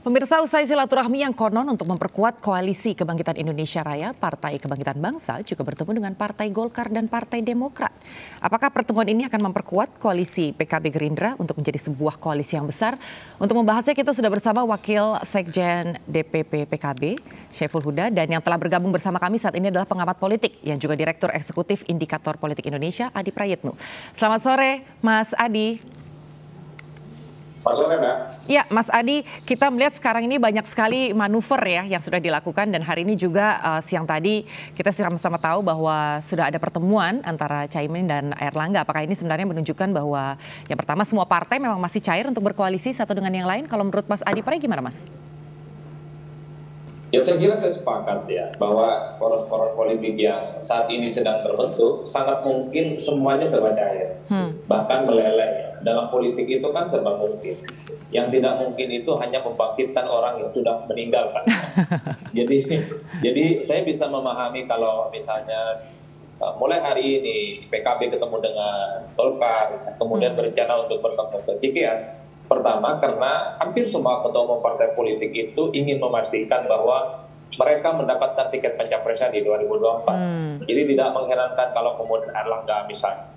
Pemirsa, usai silaturahmi yang konon untuk memperkuat Koalisi Kebangkitan Indonesia Raya, Partai Kebangkitan Bangsa juga bertemu dengan Partai Golkar dan Partai Demokrat. Apakah pertemuan ini akan memperkuat koalisi PKB Gerindra untuk menjadi sebuah koalisi yang besar? Untuk membahasnya kita sudah bersama Wakil Sekjen DPP PKB, Syaiful Huda, dan yang telah bergabung bersama kami saat ini adalah pengamat politik yang juga Direktur Eksekutif Indikator Politik Indonesia, Adi Prayitno. Selamat sore, Mas Adi. Mas sore, Mbak. Ya, Mas Adi, kita melihat sekarang ini banyak sekali manuver ya yang sudah dilakukan, dan hari ini juga siang tadi kita sama-sama tahu bahwa sudah ada pertemuan antara Caimin dan Airlangga. Apakah ini sebenarnya menunjukkan bahwa yang pertama semua partai memang masih cair untuk berkoalisi satu dengan yang lain? Kalau menurut Mas Adi Pray gimana, Mas? Ya, saya kira saya sepakat ya bahwa poros-poros politik yang saat ini sedang terbentuk sangat mungkin semuanya serba cair, bahkan meleleh. Dalam politik itu kan serba mungkin. Yang tidak mungkin itu hanya membangkitkan orang yang sudah meninggalkan. Jadi saya bisa memahami kalau misalnya mulai hari ini PKB ketemu dengan Golkar, kemudian berencana untuk bertemu ke Cikeas. Pertama, karena hampir semua ketua umum partai politik itu ingin memastikan bahwa mereka mendapatkan tiket pencapresan di 2024. Jadi tidak mengherankan kalau kemudian Airlangga misalnya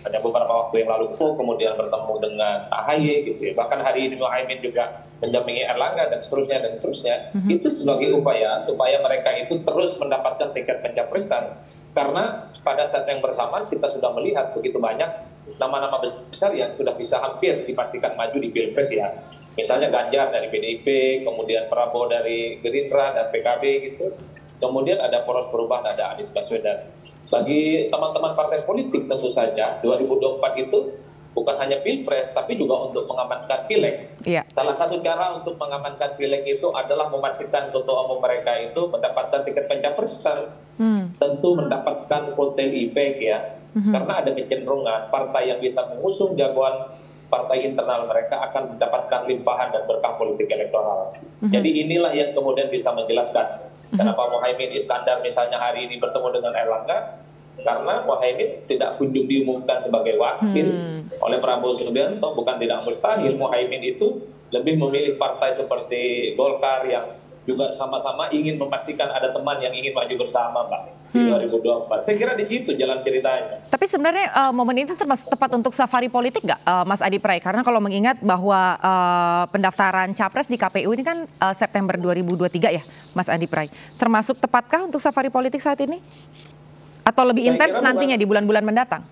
hanya beberapa waktu yang lalu kemudian bertemu dengan AHY gitu ya. Bahkan hari ini Muhaimin juga mendampingi Airlangga dan seterusnya. Itu sebagai upaya supaya mereka itu terus mendapatkan tiket pencapresan. Karena pada saat yang bersamaan kita sudah melihat begitu banyak nama-nama besar yang sudah bisa hampir dipastikan maju di Pilpres ya. Misalnya Ganjar dari PDIP, kemudian Prabowo dari Gerindra dan PKB gitu. Kemudian ada poros perubahan, ada Anies Baswedan. Bagi teman-teman partai politik tentu saja 2024 itu bukan hanya Pilpres tapi juga untuk mengamankan Pileg. Iya. Salah satu cara untuk mengamankan Pileg itu adalah memastikan ketua umum mereka itu mendapatkan tiket pencapresan. Tentu mendapatkan kotel efek ya. Karena ada kecenderungan partai yang bisa mengusung jagoan partai internal mereka akan mendapatkan limpahan dan berkah politik elektoral. Jadi inilah yang kemudian bisa menjelaskan kenapa Muhaimin Iskandar misalnya hari ini bertemu dengan Airlangga, karena Muhaimin tidak kunjung diumumkan sebagai wakil oleh Prabowo Subianto. Bukan tidak mustahil Muhaimin itu lebih memilih partai seperti Golkar yang juga sama-sama ingin memastikan ada teman yang ingin maju bersama, Mbak, di 2024. Saya kira di situ jalan ceritanya. Tapi sebenarnya momen ini termasuk tepat untuk safari politik nggak, Mas Adi Pray? Karena kalau mengingat bahwa pendaftaran Capres di KPU ini kan September 2023 ya, Mas Adi Pray. Termasuk tepatkah untuk safari politik saat ini? Atau lebih intens nantinya di bulan-bulan mendatang?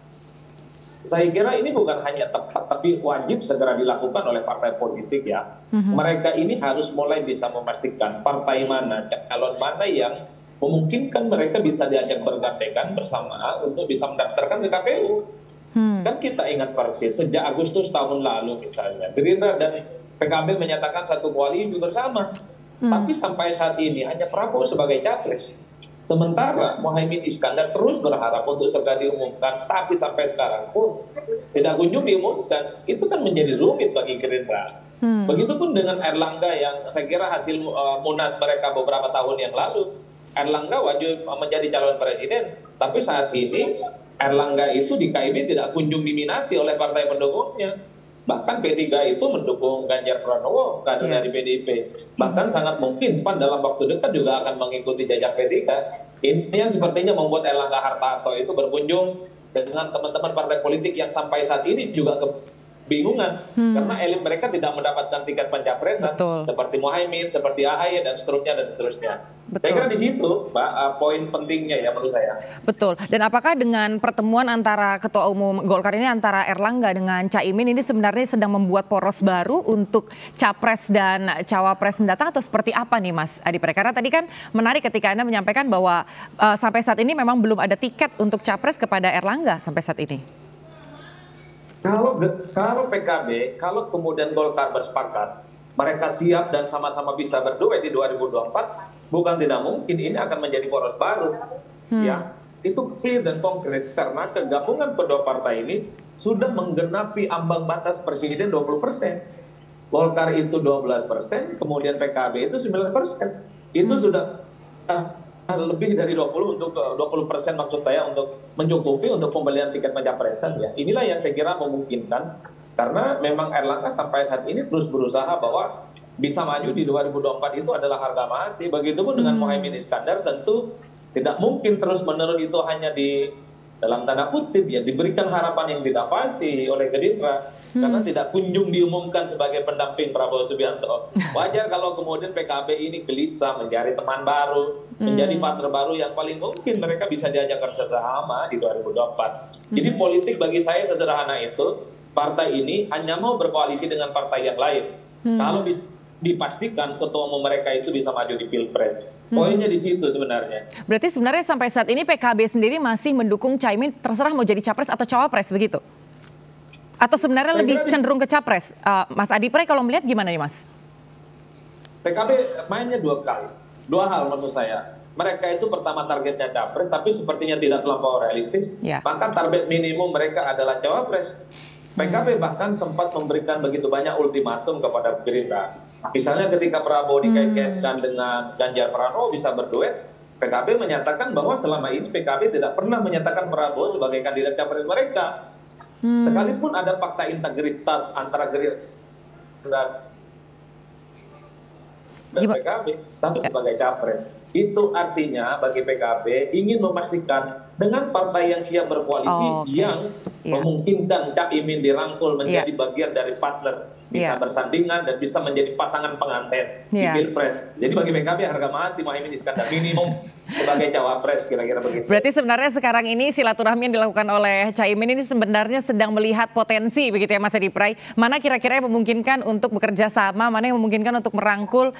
Saya kira ini bukan hanya tepat, tapi wajib segera dilakukan oleh partai politik ya. Mereka ini harus mulai bisa memastikan partai mana, calon mana yang memungkinkan mereka bisa diajak bergandengan bersama untuk bisa mendaftarkan ke KPU. Kan kita ingat persis, sejak Agustus tahun lalu misalnya, Gerindra dan PKB menyatakan satu koalisi bersama. Tapi sampai saat ini hanya Prabowo sebagai capres. Sementara Muhaimin Iskandar terus berharap untuk segera diumumkan, tapi sampai sekarang pun tidak kunjung diumumkan. Itu kan menjadi rumit bagi Gerindra. Begitupun dengan Airlangga yang saya kira hasil munas mereka beberapa tahun yang lalu, Airlangga wajib menjadi calon presiden, tapi saat ini Airlangga itu di KIB tidak kunjung diminati oleh partai pendukungnya. Bahkan P3 itu mendukung Ganjar Pranowo, kader dari PDIP. Bahkan sangat mungkin PAN dalam waktu dekat juga akan mengikuti jejak P3. Ini yang sepertinya membuat Airlangga Hartarto itu berkunjung dengan teman-teman partai politik yang sampai saat ini juga kebingungan. Karena elit mereka tidak mendapatkan tiket pencapresan. Seperti Muhaimin, seperti AHY, dan seterusnya. Saya kira di situ, Mbak, poin pentingnya ya menurut saya. Betul. Dan apakah dengan pertemuan antara Ketua Umum Golkar ini, antara Airlangga dengan Caimin ini sebenarnya sedang membuat poros baru untuk Capres dan Cawapres mendatang, atau seperti apa nih, Mas Adi Pray? Karena tadi kan menarik ketika Anda menyampaikan bahwa sampai saat ini memang belum ada tiket untuk Capres kepada Airlangga sampai saat ini. Kalau PKB, kalau kemudian Golkar bersepakat, mereka siap dan sama-sama bisa berduet di 2024, bukan tidak mungkin ini akan menjadi poros baru. Ya, itu clear dan konkret karena kegabungan kedua partai ini sudah menggenapi ambang batas presiden 20%. Golkar itu 12%, kemudian PKB itu 9%. Itu sudah lebih dari 20% maksud saya untuk mencukupi untuk pembelian tiket pencapresan ya. Inilah yang saya kira memungkinkan Karena memang Erlangga sampai saat ini terus berusaha bahwa bisa maju di 2024 itu adalah harga mati. Begitupun dengan Muhaimin Iskandar, tentu tidak mungkin terus-menerus itu hanya di dalam tanda kutip ya diberikan harapan yang tidak pasti oleh Gerindra karena tidak kunjung diumumkan sebagai pendamping Prabowo Subianto. Wajar kalau kemudian PKB ini gelisah mencari teman baru, menjadi partner baru yang paling mungkin mereka bisa diajak bersama di 2024. Jadi politik bagi saya sederhana itu, partai ini hanya mau berkoalisi dengan partai yang lain. Kalau dipastikan ketua umum mereka itu bisa maju di Pilpres. Poinnya di situ sebenarnya. Berarti sebenarnya sampai saat ini PKB sendiri masih mendukung Caimin terserah mau jadi capres atau cawapres begitu? Atau sebenarnya lebih cenderung ke capres? Mas Adi Pray kalau melihat gimana nih Mas? PKB mainnya dua hal menurut saya. Mereka itu pertama targetnya capres, tapi sepertinya tidak terlampau realistis. Maka target minimum mereka adalah cawapres. PKB bahkan sempat memberikan begitu banyak ultimatum kepada Gerindra. Misalnya ketika Prabowo dikait-kaitkan dengan Ganjar Pranowo bisa berduet, PKB menyatakan bahwa selama ini PKB tidak pernah menyatakan Prabowo sebagai kandidat capres mereka. Sekalipun ada fakta integritas antara Gerindra dan PKB, tapi sebagai capres. Itu artinya bagi PKB ingin memastikan dengan partai yang siap berkoalisi yang memungkinkan Cak Imin dirangkul menjadi bagian dari partner, bisa bersandingan dan bisa menjadi pasangan pengantin di Pilpres. Jadi bagi PKB harga mati Muhaimin Iskandar minimum sebagai cawapres, kira-kira begitu. Berarti sebenarnya sekarang ini silaturahmi yang dilakukan oleh Caimin ini sebenarnya sedang melihat potensi begitu ya Mas Adi Pray. Mana kira-kira yang memungkinkan untuk bekerja sama, mana yang memungkinkan untuk merangkul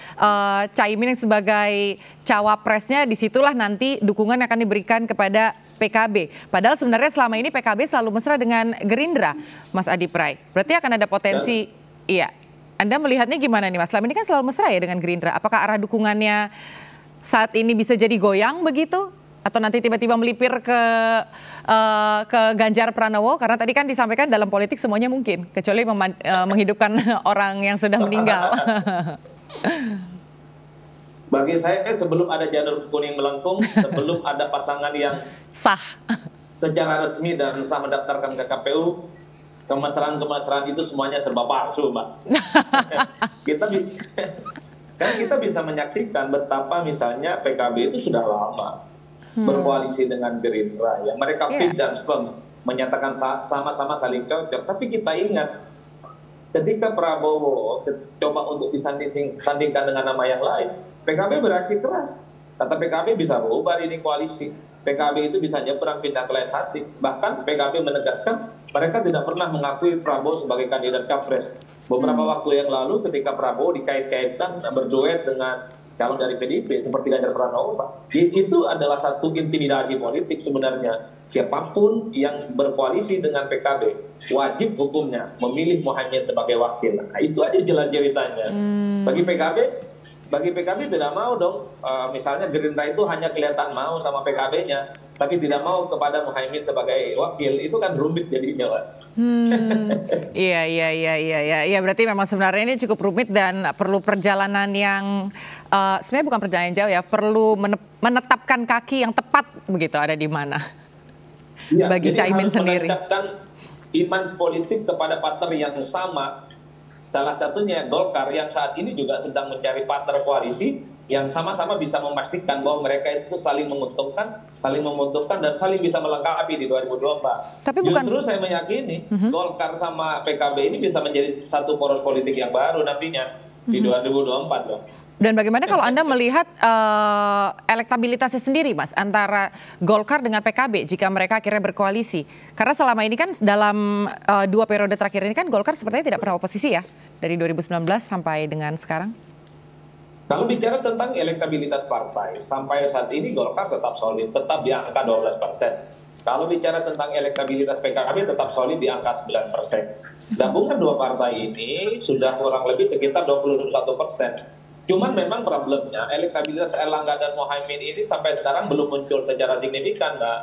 Caimin yang sebagai cawapresnya, disitulah nanti dukungan yang akan diberikan kepada PKB. Padahal sebenarnya selama ini PKB selalu mesra dengan Gerindra, Mas Adi Pray. Berarti akan ada potensi, Anda melihatnya gimana nih Mas? Selama ini kan selalu mesra ya dengan Gerindra. Apakah arah dukungannya saat ini bisa jadi goyang begitu? Atau nanti tiba-tiba melipir ke Ganjar Pranowo? Karena tadi kan disampaikan dalam politik semuanya mungkin, kecuali menghidupkan orang yang sudah meninggal. Bagi saya sebelum ada janur kuning melengkung, sebelum ada pasangan yang sah secara resmi dan sah mendaftarkan ke KPU, kemesraan-kemesraan itu semuanya serba palsu, Mbak. Kita bisa menyaksikan betapa misalnya PKB itu sudah lama berkoalisi dengan Gerindra. Ya. Mereka fit dan firm menyatakan sama-sama saling cocok. Tapi kita ingat ketika Prabowo coba untuk disandingkan dengan nama yang lain, PKB bereaksi keras. Kata PKB bisa bubar ini koalisi. PKB itu bisa nyebrang pindah ke lain hati. Bahkan PKB menegaskan mereka tidak pernah mengakui Prabowo sebagai kandidat capres. Beberapa waktu yang lalu ketika Prabowo dikait-kaitkan berduet dengan calon dari PDIP seperti Ganjar Pranowo, itu adalah satu intimidasi politik sebenarnya. Siapapun yang berkoalisi dengan PKB wajib hukumnya memilih Muhaimin sebagai wakil. Nah, itu aja jelas ceritanya. Bagi PKB tidak mau dong, misalnya Gerindra itu hanya kelihatan mau sama PKB-nya, tapi tidak mau kepada Muhaimin sebagai wakil, itu kan rumit jadinya, Pak. Iya, berarti memang sebenarnya ini cukup rumit dan perlu perjalanan yang sebenarnya bukan perjalanan jauh ya, perlu menetapkan kaki yang tepat begitu ada di mana. Ya, bagi Caimin sendiri. Menetapkan iman politik kepada partner yang sama. Salah satunya Golkar yang saat ini juga sedang mencari partner koalisi yang sama-sama bisa memastikan bahwa mereka itu saling menguntungkan dan saling bisa melengkapi di 2024. Tapi justru saya meyakini Golkar sama PKB ini bisa menjadi satu poros politik yang baru nantinya di 2024 loh. Dan bagaimana kalau Anda melihat elektabilitasnya sendiri, Mas, antara Golkar dengan PKB jika mereka akhirnya berkoalisi? Karena selama ini kan dalam 2 periode terakhir ini kan Golkar sepertinya tidak pernah oposisi ya, dari 2019 sampai dengan sekarang. Kalau bicara tentang elektabilitas partai, sampai saat ini Golkar tetap solid, tetap di angka 12%. Kalau bicara tentang elektabilitas PKB tetap solid di angka 9%. Gabungan dua partai ini sudah kurang lebih sekitar 21%. Cuman memang problemnya elektabilitas Erlangga dan Muhaimin ini sampai sekarang belum muncul secara signifikan, Mbak.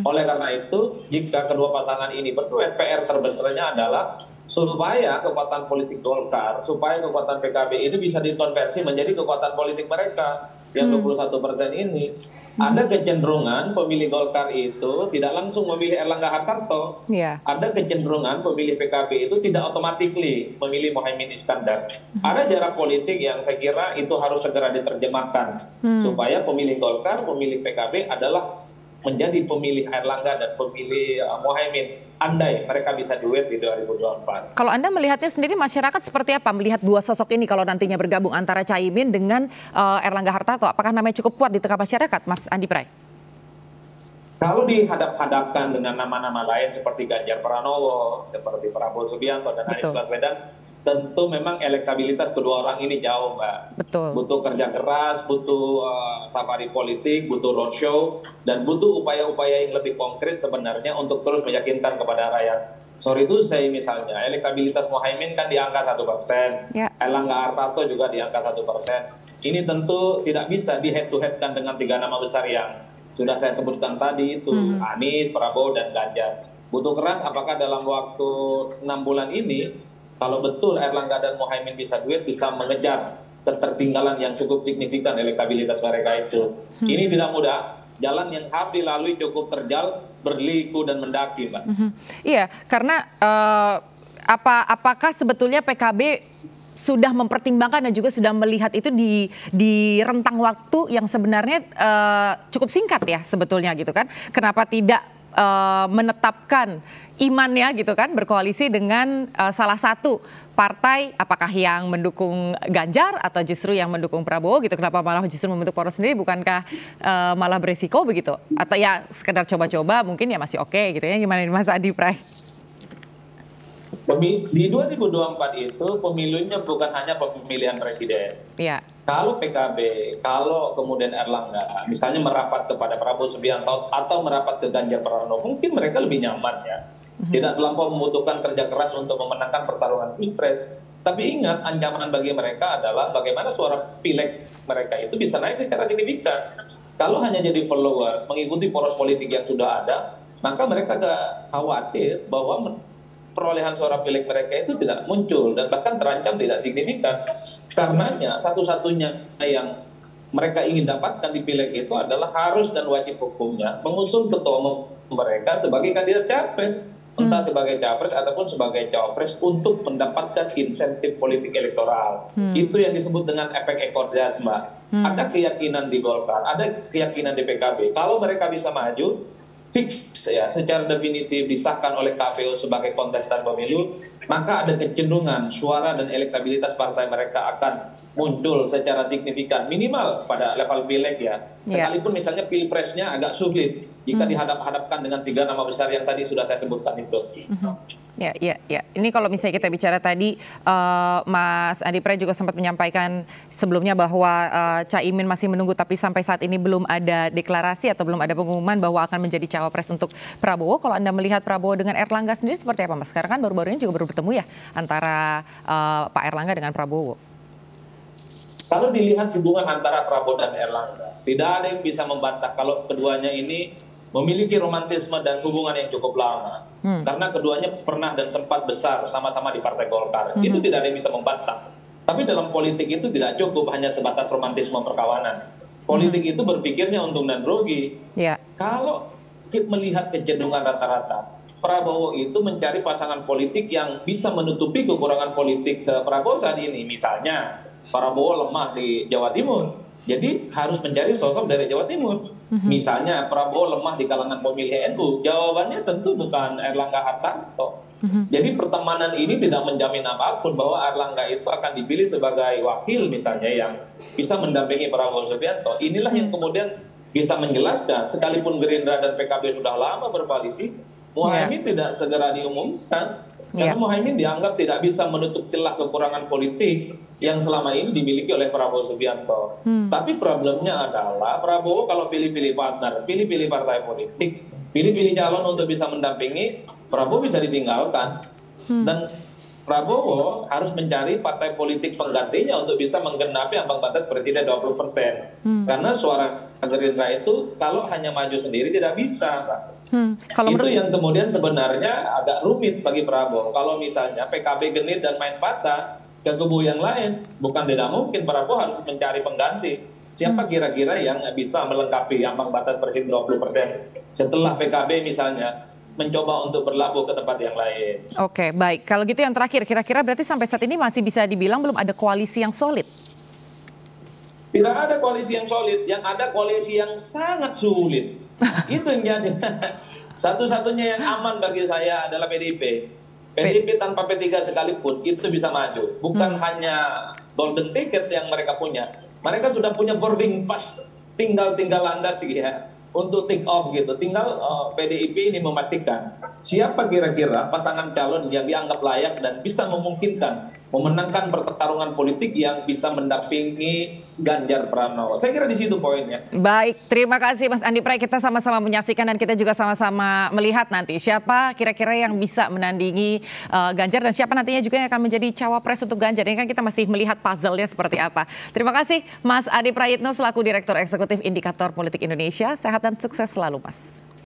Oleh karena itu, jika kedua pasangan ini berduet, PR terbesarnya adalah supaya kekuatan politik Golkar, supaya kekuatan PKB ini bisa dikonversi menjadi kekuatan politik mereka yang 21% ini. Ada kecenderungan pemilih Golkar itu tidak langsung memilih Erlangga Hartarto. Ya. Ada kecenderungan pemilih PKB itu tidak otomatis memilih Mohaimin Iskandar. Ada jarak politik yang saya kira itu harus segera diterjemahkan supaya pemilih Golkar, pemilih PKB adalah menjadi pemilih Erlangga dan pemilih Mohaimin. Andai mereka bisa duet di 2024. Kalau Anda melihatnya sendiri, masyarakat seperti apa melihat dua sosok ini kalau nantinya bergabung antara Caimin dengan Erlangga Hartarto? Apakah namanya cukup kuat di tengah masyarakat, Mas Andi Pray? Kalau dihadap-hadapkan dengan nama-nama lain seperti Ganjar Pranowo, seperti Prabowo Subianto dan Anies Baswedan, tentu memang elektabilitas kedua orang ini jauh, Mbak. Betul. Butuh kerja keras, butuh safari politik, butuh roadshow, dan butuh upaya-upaya yang lebih konkret sebenarnya untuk terus meyakinkan kepada rakyat. Sorry itu saya misalnya, elektabilitas Mohaimin kan di angka 1%, Erlangga Hartarto juga di angka 1%. Ini tentu tidak bisa di head-to-headkan dengan 3 nama besar yang sudah saya sebutkan tadi itu, Anies, Prabowo, dan Ganjar. Butuh keras apakah dalam waktu 6 bulan ini, kalau betul Erlangga dan Mohaimin bisa duet, bisa mengejar ketertinggalan yang cukup signifikan elektabilitas mereka itu. Ini tidak mudah. Jalan yang harus dilalui cukup terjal, berliku dan mendaki, Mbak. Iya, karena apakah sebetulnya PKB sudah mempertimbangkan dan juga sudah melihat itu di rentang waktu yang sebenarnya cukup singkat ya sebetulnya gitu kan? Kenapa tidak menetapkan imannya gitu kan, berkoalisi dengan salah satu partai, apakah yang mendukung Ganjar atau justru yang mendukung Prabowo gitu? Kenapa malah justru membentuk poros sendiri? Bukankah malah beresiko begitu? Atau ya sekedar coba-coba mungkin ya masih oke gitu ya? Gimana Mas Adi Pray? Di 2024 itu pemilunya bukan hanya pemilihan presiden. Iya. Kalau PKB, kalau kemudian Erlangga, misalnya merapat kepada Prabowo Subianto atau merapat ke Ganjar Pranowo, mungkin mereka lebih nyaman ya. Tidak terlampau membutuhkan kerja keras untuk memenangkan pertarungan pilpres. Tapi ingat, ancaman bagi mereka adalah bagaimana suara pileg mereka itu bisa naik secara signifikan. Kalau hanya jadi followers, mengikuti poros politik yang sudah ada, maka mereka agak khawatir bahwa perolehan suara pileg mereka itu tidak muncul dan bahkan terancam tidak signifikan. Karenanya satu-satunya yang mereka ingin dapatkan di pileg itu adalah harus dan wajib hukumnya mengusung ketua umum mereka sebagai kandidat capres, entah sebagai capres ataupun sebagai cawapres untuk mendapatkan insentif politik elektoral. Itu yang disebut dengan efek ekor jas, Mbak. Ada keyakinan di Golkar, ada keyakinan di PKB. Kalau mereka bisa maju, fix ya secara definitif disahkan oleh KPU sebagai kontestan pemilu, maka ada kecenderungan suara dan elektabilitas partai mereka akan muncul secara signifikan minimal pada level pileg ya. Sekalipun misalnya pilpresnya agak sulit jika dihadap-hadapkan dengan 3 nama besar yang tadi sudah saya sebutkan itu. Ya. Ini kalau misalnya kita bicara tadi, Mas Andi Pray juga sempat menyampaikan sebelumnya bahwa Caimin masih menunggu, tapi sampai saat ini belum ada deklarasi atau belum ada pengumuman bahwa akan menjadi cawapres untuk Prabowo. Kalau Anda melihat Prabowo dengan Erlangga sendiri seperti apa, Mas? Sekarang kan baru-baru ini juga baru bertemu ya antara Pak Erlangga dengan Prabowo. Kalau dilihat hubungan antara Prabowo dan Erlangga, tidak ada yang bisa membantah kalau keduanya ini memiliki romantisme dan hubungan yang cukup lama. Karena keduanya pernah dan sempat besar sama-sama di Partai Golkar. Itu tidak ada yang bisa membantah. Tapi dalam politik itu tidak cukup hanya sebatas romantisme perkawanan. Politik itu berpikirnya untung dan rugi. Kalau kita melihat kecenderungan rata-rata, Prabowo itu mencari pasangan politik yang bisa menutupi kekurangan politik Prabowo saat ini. Misalnya, Prabowo lemah di Jawa Timur. Jadi harus mencari sosok dari Jawa Timur. Misalnya Prabowo lemah di kalangan pemilih NU. Jawabannya tentu bukan Erlangga Hartarto. Jadi pertemanan ini tidak menjamin apapun bahwa Erlangga itu akan dipilih sebagai wakil misalnya yang bisa mendampingi Prabowo Subianto. Inilah yang kemudian bisa menjelaskan sekalipun Gerindra dan PKB sudah lama berkoalisi, Mohaimin tidak segera diumumkan. Karena Mohaimin dianggap tidak bisa menutup celah kekurangan politik yang selama ini dimiliki oleh Prabowo Subianto. Tapi problemnya adalah Prabowo kalau pilih-pilih partner, pilih-pilih partai politik, pilih-pilih calon untuk bisa mendampingi, Prabowo bisa ditinggalkan. Dan Prabowo harus mencari partai politik penggantinya untuk bisa menggenapi ambang batas presiden 20%. Karena suara Gerindra itu kalau hanya maju sendiri tidak bisa, Pak. Kalau Itu menurut yang kemudian sebenarnya agak rumit bagi Prabowo. Kalau misalnya PKB genit dan main patah ke kubu yang lain, bukan tidak mungkin Prabowo harus mencari pengganti. Siapa kira-kira yang bisa melengkapi ambang batas presiden 20% setelah PKB misalnya mencoba untuk berlabuh ke tempat yang lain. Oke, baik. Kalau gitu yang terakhir, kira-kira berarti sampai saat ini masih bisa dibilang belum ada koalisi yang solid? Tidak ada koalisi yang solid, yang ada koalisi yang sangat sulit. Itu yang jadi. Satu-satunya yang aman bagi saya adalah PDIP. PDIP tanpa P3 sekalipun itu bisa maju. Bukan hanya golden ticket yang mereka punya. Mereka sudah punya boarding pass, tinggal landas ya. Untuk take off gitu, tinggal PDIP ini memastikan siapa kira-kira pasangan calon yang dianggap layak dan bisa memungkinkan memenangkan pertarungan politik yang bisa mendampingi Ganjar Pranowo. Saya kira di situ poinnya. Baik, terima kasih Mas Andi Pray. Kita sama-sama menyaksikan dan kita juga sama-sama melihat nanti siapa kira-kira yang bisa menandingi Ganjar dan siapa nantinya juga yang akan menjadi cawapres untuk Ganjar. Ini kan kita masih melihat puzzle-nya seperti apa. Terima kasih Mas Adi Prayitno selaku Direktur Eksekutif Indikator Politik Indonesia. Sehat dan sukses selalu, Mas.